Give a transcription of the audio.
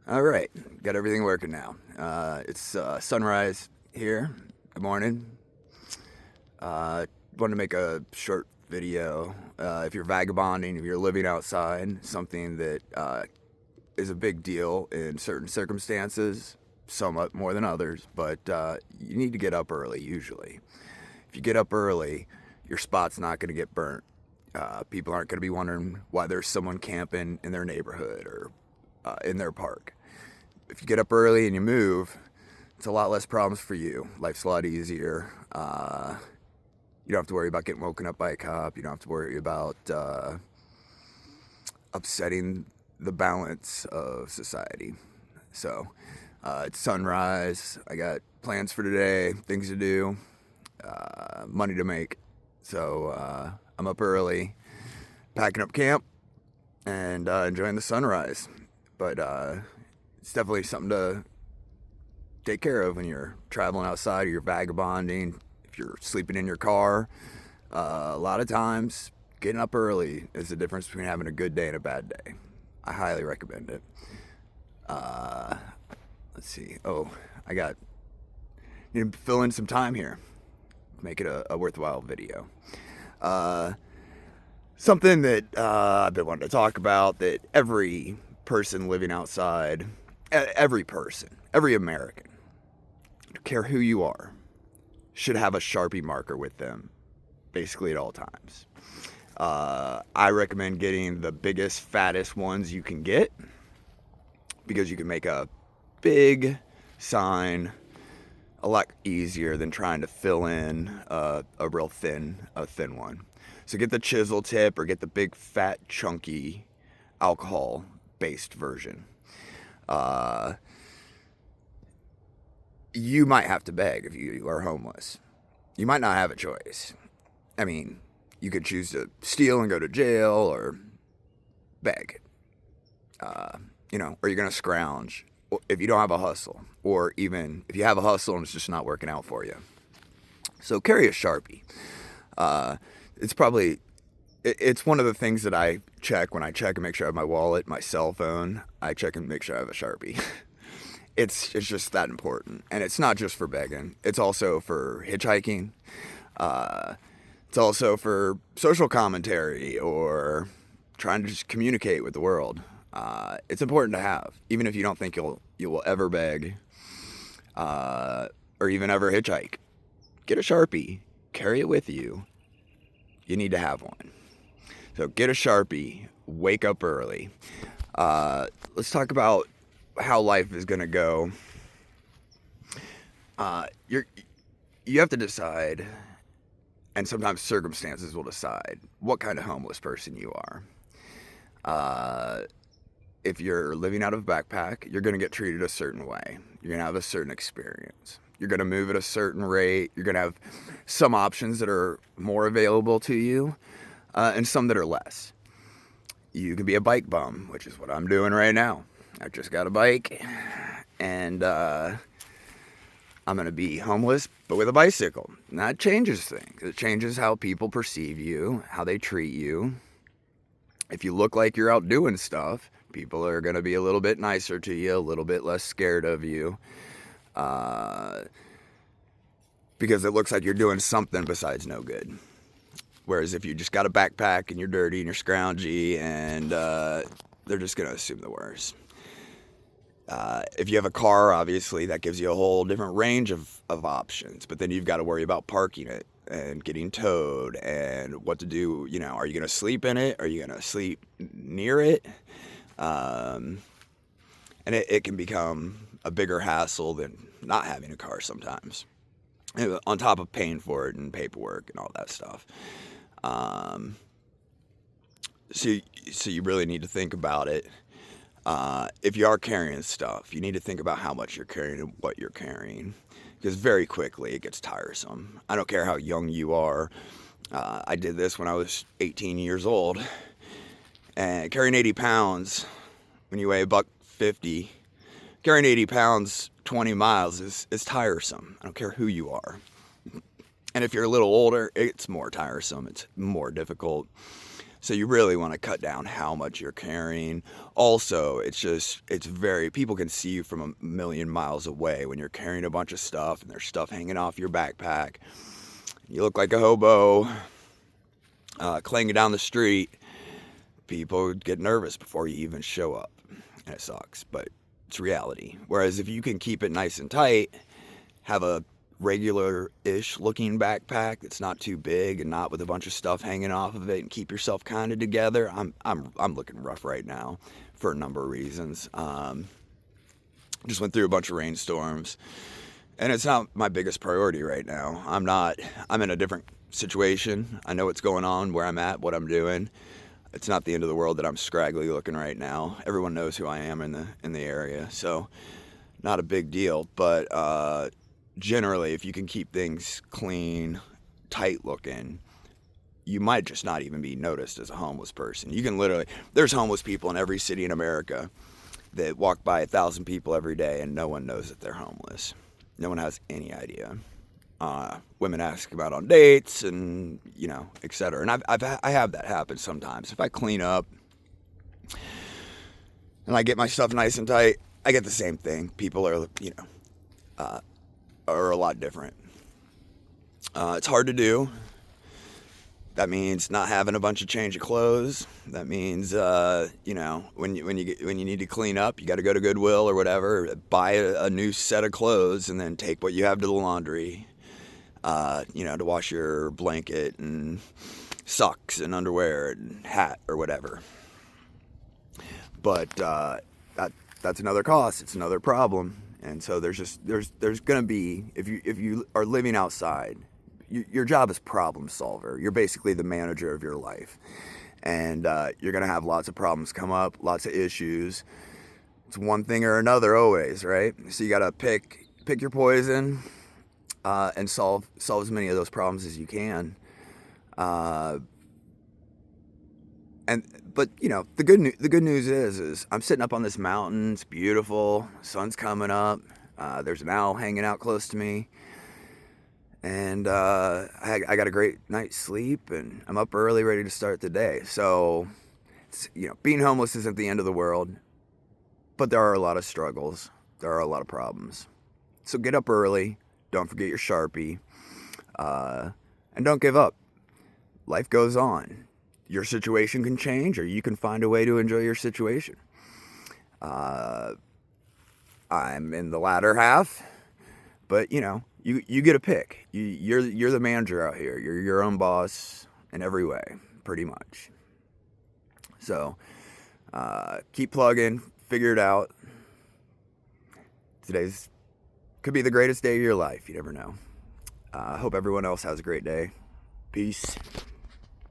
All right, got everything working now. It's sunrise here. Good morning. Want to make a short video. If you're vagabonding, if you're living outside, something that is a big deal in certain circumstances, somewhat more than others, but you need to get up early usually. If you get up early, your spot's not going to get burnt. People aren't going to be wondering why there's someone camping in their neighborhood or in their park. If you get up early and you move, it's a lot less problems for you. Life's a lot easier. You don't have to worry about getting woken up by a cop. You don't have to worry about upsetting the balance of society. So it's sunrise. I got plans for today, things to do, money to make. So I'm up early, packing up camp, and enjoying the sunrise. But it's definitely something to take care of when you're traveling outside or you're vagabonding. If you're sleeping in your car, a lot of times getting up early is the difference between having a good day and a bad day. I highly recommend it. Let's see. Oh, need to fill in some time here. Make it a worthwhile video. Something that I've been wanting to talk about, that every person living outside, every person, every American, I don't care who you are, should have a Sharpie marker with them basically at all times. I recommend getting the biggest, fattest ones you can get, because you can make a big sign a lot easier than trying to fill in a thin one. So get the chisel tip or get the big, fat, chunky alcohol-based version. You might have to beg if you are homeless. You might not have a choice. I mean, you could choose to steal and go to jail, or beg. Or you're going to scrounge if you don't have a hustle, or even if you have a hustle and it's just not working out for you. So carry a Sharpie. It's one of the things that I check when I check and make sure I have my wallet, my cell phone. I check and make sure I have a Sharpie. It's just that important. And it's not just for begging. It's also for hitchhiking. It's also for social commentary or trying to just communicate with the world. It's important to have, even if you don't think you will ever beg or even ever hitchhike. Get a Sharpie. Carry it with you. You need to have one. So get a Sharpie. Wake up early. Let's talk about how life is going to go. You have to decide, and sometimes circumstances will decide, what kind of homeless person you are. If you're living out of a backpack, you're going to get treated a certain way. You're going to have a certain experience. You're going to move at a certain rate. You're going to have some options that are more available to you, and some that are less. You can be a bike bum, which is what I'm doing right now. I just got a bike, and I'm going to be homeless, but with a bicycle. And that changes things. It changes how people perceive you, how they treat you. If you look like you're out doing stuff, people are going to be a little bit nicer to you, a little bit less scared of you. Because it looks like you're doing something besides no good. Whereas if you just got a backpack and you're dirty and you're scroungy, and they're just going to assume the worst. If you have a car, obviously, that gives you a whole different range of options. But then you've got to worry about parking it and getting towed and what to do. Are you going to sleep in it? Are you going to sleep near it? And it can become a bigger hassle than not having a car sometimes, on top of paying for it and paperwork and all that stuff. So you really need to think about it. If you are carrying stuff, you need to think about how much you're carrying and what you're carrying, because very quickly it gets tiresome. I don't care how young you are. I did this when I was 18 years old, and carrying 80 pounds when you weigh $150, carrying 80 pounds 20 miles is tiresome. I don't care who you are. And if you're a little older, it's more tiresome. It's more difficult. So you really want to cut down how much you're carrying. Also, people can see you from a million miles away when you're carrying a bunch of stuff and there's stuff hanging off your backpack. You look like a hobo clanging down the street. People get nervous before you even show up. And it sucks, but it's reality. Whereas if you can keep it nice and tight, have a regular-ish looking backpack that's not too big and not with a bunch of stuff hanging off of it, and keep yourself kind of together. I'm looking rough right now for a number of reasons. Just went through a bunch of rainstorms, and it's not my biggest priority right now. I'm in a different situation. I know what's going on, where I'm at, what I'm doing. It's not the end of the world that I'm scraggly looking right now. Everyone knows who I am in the area, so not a big deal. But generally, if you can keep things clean, tight looking, you might just not even be noticed as a homeless person. You can there's homeless people in every city in America that walk by 1,000 people every day and no one knows that they're homeless. No one has any idea. Women ask about on dates and, etc. And I have that happen sometimes. If I clean up and I get my stuff nice and tight, I get the same thing. People are, are a lot different. It's hard to do. That means not having a bunch of change of clothes. That means, when you need to clean up, you got to go to Goodwill or whatever, buy a new set of clothes, and then take what you have to the laundry. To wash your blanket and socks and underwear and hat or whatever. But that's another cost. It's another problem. And so there's gonna be, if you are living outside, your job is problem solver. You're basically the manager of your life, and you're gonna have lots of problems come up, lots of issues. It's one thing or another always, right? So you gotta pick your poison, and solve as many of those problems as you can. But the good news is I'm sitting up on this mountain. It's beautiful. Sun's coming up. There's an owl hanging out close to me, and I got a great night's sleep, and I'm up early, ready to start the day. So, being homeless isn't the end of the world, but there are a lot of struggles. There are a lot of problems. So get up early. Don't forget your Sharpie, and don't give up. Life goes on. Your situation can change, or you can find a way to enjoy your situation. I'm in the latter half, but you get a pick. You're the manager out here. You're your own boss in every way, pretty much. So keep plugging, figure it out. Today's could be the greatest day of your life. You never know. I hope everyone else has a great day. Peace.